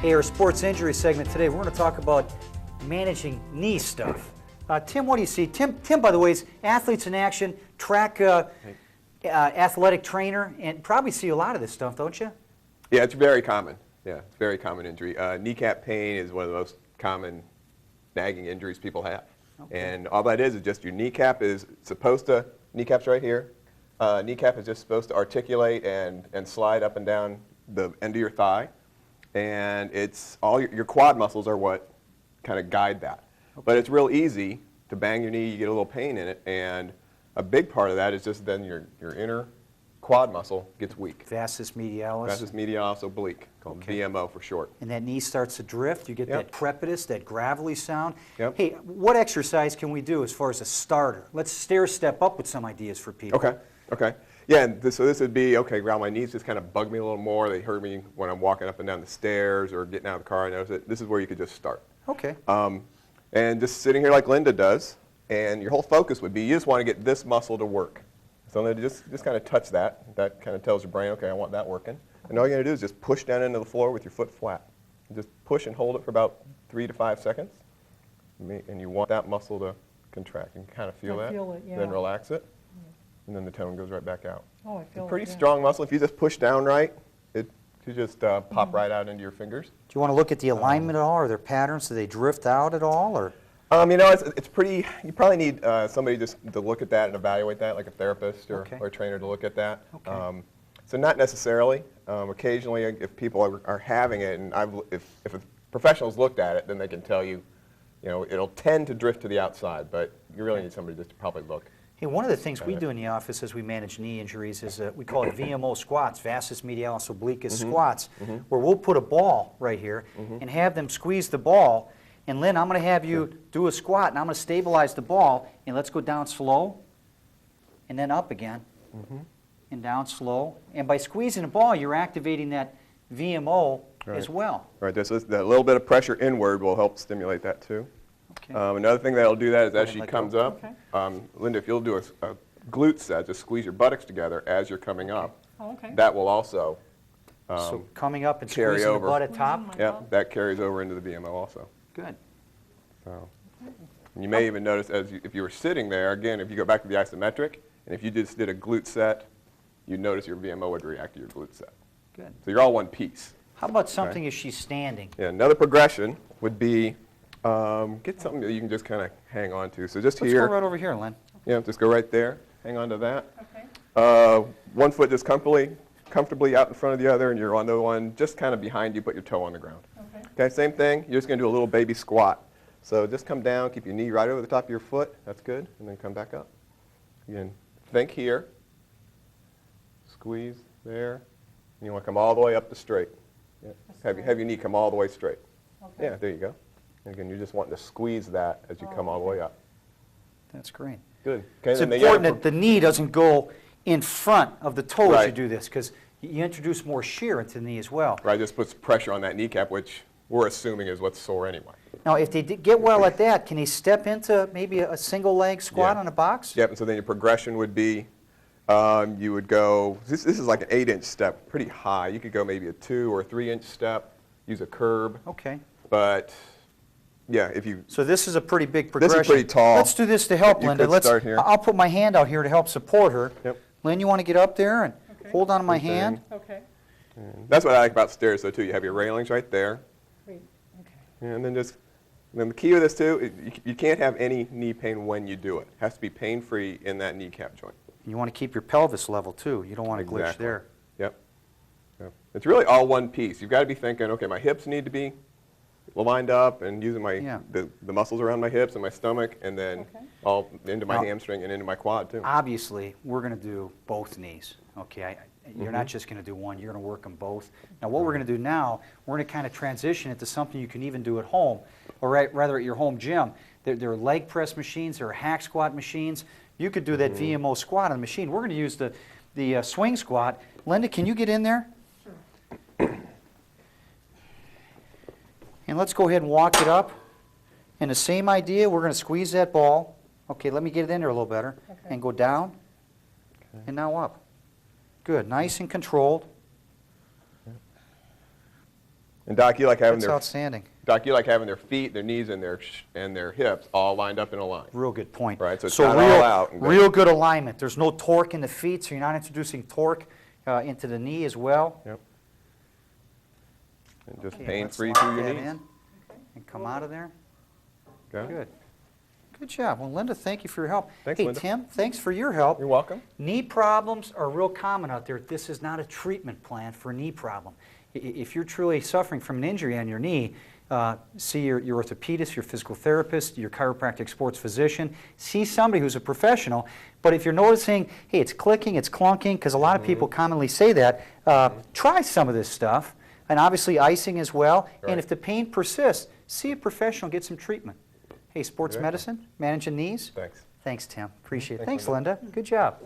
Hey, our sports injury segment today, we're going to talk about managing knee stuff. Tim, what do you see? Tim, by the way, is Athletes in Action, track athletic trainer, and probably see a lot of this stuff, don't you? Yeah, it's very common. Yeah, it's a very common injury. Kneecap pain is one of the most common nagging injuries people have. Okay. And all that is just your kneecap is supposed to, kneecap's right here. Kneecap is just supposed to articulate and slide up and down the end of your thigh. And it's all your quad muscles are what kind of guide that. Okay. But it's real easy to bang your knee, you get a little pain in it, and a big part of that is just then your inner quad muscle gets weak. Vastus medialis. Vastus medialis oblique, called VMO for short. And that knee starts to drift, you get that crepitus, that gravelly sound. Yep. Hey, what exercise can we do as far as a starter? Let's stair step up with some ideas for people. Okay. Yeah, and so this would be, okay, well, my knees just kind of bug me a little more. They hurt me when I'm walking up and down the stairs or getting out of the car. I notice it. This is where you could just start. Okay. And just sitting here like Linda does, and your whole focus would be you just want to get this muscle to work. So then just kind of touch that. That kind of tells your brain, okay, I want that working. And all you're going to do is just push down into the floor with your foot flat. And just push and hold it for about 3 to 5 seconds. And you want that muscle to contract. You can kind of feel that. Feel it, yeah. Then relax it. And then the tone goes right back out. Oh, I feel it's a pretty it, yeah. strong muscle. If you just push down right, it could just pop right out into your fingers. Do you want to look at the alignment at all? Are there patterns? Do they drift out at all? Or? You know, it's pretty, you probably need somebody just to look at that and evaluate that, like a therapist or a trainer to look at that. Okay. So not necessarily. Occasionally, if people are having it, and if a professional's looked at it, then they can tell you, you know, it'll tend to drift to the outside, but you really need somebody just to probably look. Hey, one of the things we do in the office as we manage knee injuries is we call it VMO squats, vastus medialis obliquus squats, where we'll put a ball right here and have them squeeze the ball. And Lynn, I'm going to have you do a squat, and I'm going to stabilize the ball, and let's go down slow, and then up again, and down slow. And by squeezing the ball, you're activating that VMO as well. Right, just that little bit of pressure inward will help stimulate that too. Okay. Another thing that'll do that is as she comes up, Linda, if you'll do a glute set, just squeeze your buttocks together as you're coming up. Oh, okay. That will also so coming up and carry squeezing over. the butt at top? Yeah, that carries over into the VMO also. Good. So, and you may even notice if you were sitting there, again, if you go back to the isometric, and if you just did a glute set, you'd notice your VMO would react to your glute set. Good. So you're all one piece. How about something as she's standing? Yeah, another progression would be get something that you can just kind of hang on to. So just Let's here. go right over here, Lynn. Yeah, just go right there. Hang on to that. Okay. One foot just comfortably out in front of the other, and you're on the one just kind of behind you. Put your toe on the ground. Okay, same thing. You're just going to do a little baby squat. So just come down, keep your knee right over the top of your foot. That's good. And then come back up. Again, think here. Squeeze there. And you want to come all the way up the straight. Yeah. Have your knee come all the way straight. Okay. Yeah, there you go. And again, you're just wanting to squeeze that as you come all the way up. That's great. Good. Okay, It's then important that the knee doesn't go in front of the toe as you Right. do this, because you introduce more shear into the knee as well. Right, just puts pressure on that kneecap, which we're assuming is what's sore anyway. Now, if they get well at that, can they step into maybe a single leg squat Yeah. on a box? Yep, and so then your progression would be, you would go, this is like an 8-inch step, pretty high. You could go maybe a 2 or 3-inch step, use a curb. Okay. But, yeah, if you, So this is a pretty big This progression. is pretty tall. Let's do this to help, You Linda. could start here. I'll put my hand out here to help support her. Yep. Lynn, you want to get up there and hold on to my Okay. hand? Okay. and that's what I like about stairs though too. You have your railings right there. Wait. Okay. And then then the key with this too, you can't have any knee pain when you do it. It has to be pain-free in that kneecap joint. You want to keep your pelvis level, too. You don't want to glitch Exactly. there. Yep. It's really all one piece. You've got to be thinking, okay, my hips need to be lined up and using the muscles around my hips and my stomach, and then all into my hamstring and into my quad too. Obviously, we're going to do both knees. Okay, you're not just going to do one. You're going to work them both. Now, what we're going to do now, we're going to kind of transition into something you can even do at home, or rather at your home gym. There are leg press machines. There are hack squat machines. You could do that VMO squat on the machine. We're going to use the swing squat. Linda, can you get in there? Sure. And let's go ahead and walk it up. And the same idea, we're going to squeeze that ball. Okay, let me get it in there a little better. And go down, and now up. Good, nice and controlled. And Doc, you like having That's outstanding. Doc, you like having their feet, their knees, and their hips all lined up in a line. Real good point. Right, so it's not all out and real good alignment. There's no torque in the feet, so you're not introducing torque into the knee as well. Yep. And just Okay, pain-free let's through lock your that knees. in and come out of there. Okay. Good. Good job. Well, Linda, thank you for your help. Thanks, hey, Linda. Tim, thanks for your help. You're welcome. Knee problems are real common out there. This is not a treatment plan for a knee problem. If you're truly suffering from an injury on your knee, see your orthopedist, your physical therapist, your chiropractic sports physician. See somebody who's a professional. But if you're noticing, hey, it's clicking, it's clunking, because a lot of people commonly say that, try some of this stuff. And obviously icing as well. Right. And if the pain persists, see a professional, get some treatment. Hey, sports Exactly. medicine, managing knees. Thanks. Thanks, Tim. Appreciate it. Thanks, Thanks, Linda. Good job.